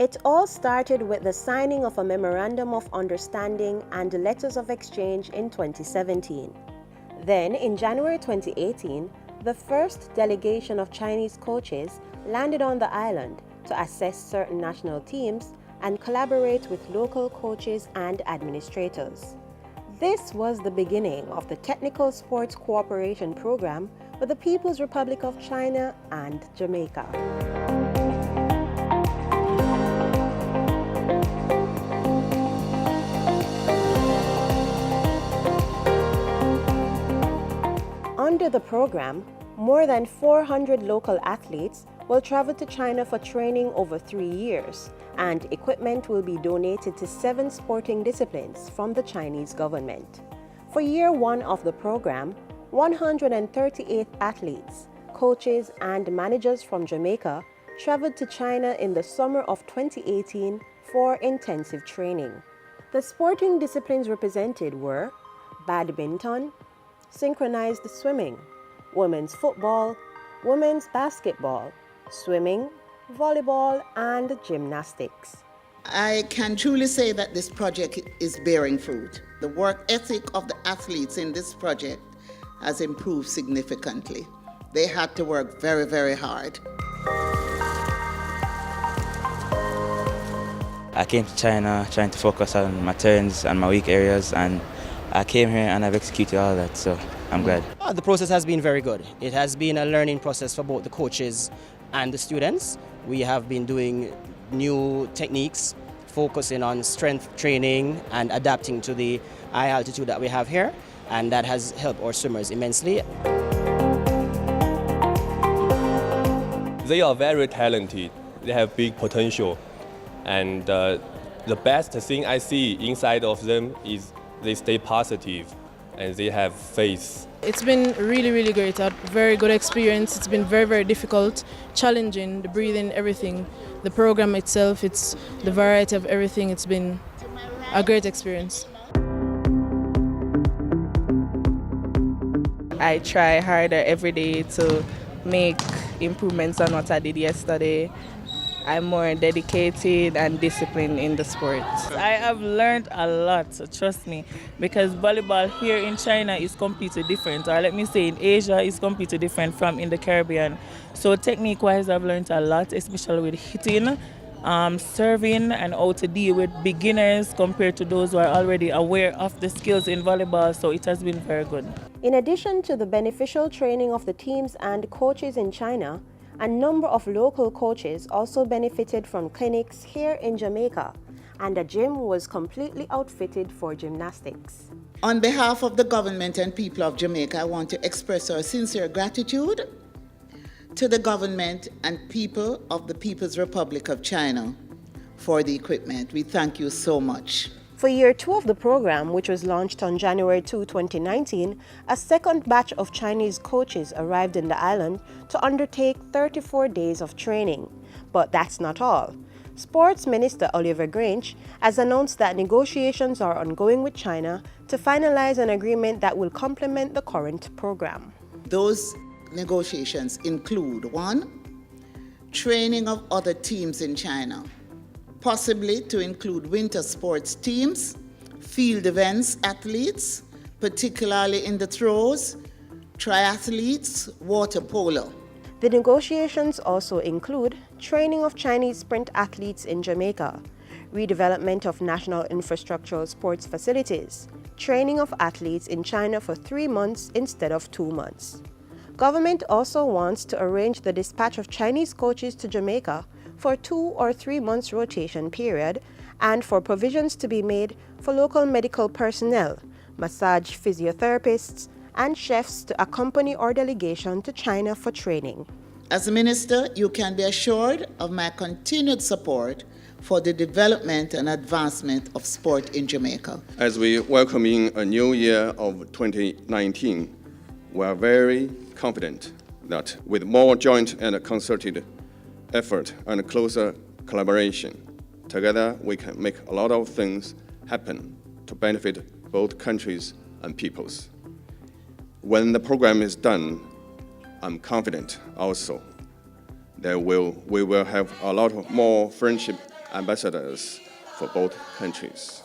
It all started with the signing of a Memorandum of Understanding and Letters of Exchange in 2017. Then, in January 2018, the first delegation of Chinese coaches landed on the island to assess certain national teams and collaborate with local coaches and administrators. This was the beginning of the Technical Sports Cooperation Program with the People's Republic of China and Jamaica. Under the program, more than 400 local athletes will travel to China for training over 3 years, and equipment will be donated to 7 sporting disciplines from the Chinese government. For year 1 of the program, 138 athletes, coaches, and managers from Jamaica traveled to China in the summer of 2018 for intensive training. The sporting disciplines represented were badminton, synchronized swimming, women's football, women's basketball, swimming, volleyball, and gymnastics. I can truly say that this project is bearing fruit. The work ethic of the athletes in this project has improved significantly. They had to work very, very hard. I came to China trying to focus on my turns and my weak areas, and I came here and I've executed all that, so I'm glad. The process has been very good. It has been a learning process for both the coaches and the students. We have been doing new techniques, focusing on strength training and adapting to the high altitude that we have here, and that has helped our swimmers immensely. They are very talented. They have big potential, and the best thing I see inside of them is they stay positive and they have faith. It's been really, really great. A very good experience. It's been very, very difficult, challenging, the breathing, everything. The program itself, it's the variety of everything. It's been a great experience. I try harder every day to make improvements on what I did yesterday. I'm more dedicated and disciplined in the sport. I have learned a lot, so trust me, because volleyball here in China is completely different, or let me say in Asia is completely different from in the Caribbean. So technique-wise, I've learned a lot, especially with hitting, serving, and how to deal with beginners compared to those who are already aware of the skills in volleyball, so it has been very good. In addition to the beneficial training of the teams and coaches in China, a number of local coaches also benefited from clinics here in Jamaica, and a gym was completely outfitted for gymnastics. On behalf of the government and people of Jamaica, I want to express our sincere gratitude to the government and people of the People's Republic of China for the equipment. We thank you so much. For year 2 of the program, which was launched on January 2, 2019, a second batch of Chinese coaches arrived in the island to undertake 34 days of training. But that's not all. Sports Minister Oliver Grange has announced that negotiations are ongoing with China to finalize an agreement that will complement the current program. Those negotiations include 1, training of other teams in China, possibly to include winter sports teams, field events athletes, particularly in the throws, triathletes, water polo. The negotiations also include training of Chinese sprint athletes in Jamaica, redevelopment of national infrastructural sports facilities, training of athletes in China for 3 months instead of 2 months. Government also wants to arrange the dispatch of Chinese coaches to Jamaica for 2 or 3 months rotation period, and for provisions to be made for local medical personnel, massage physiotherapists, and chefs to accompany our delegation to China for training. As a minister, you can be assured of my continued support for the development and advancement of sport in Jamaica. As we welcome in a new year of 2019, we are very confident that with more joint and concerted effort and closer collaboration, together we can make a lot of things happen to benefit both countries and peoples. When the program is done, I'm confident also that we will have a lot of more friendship ambassadors for both countries.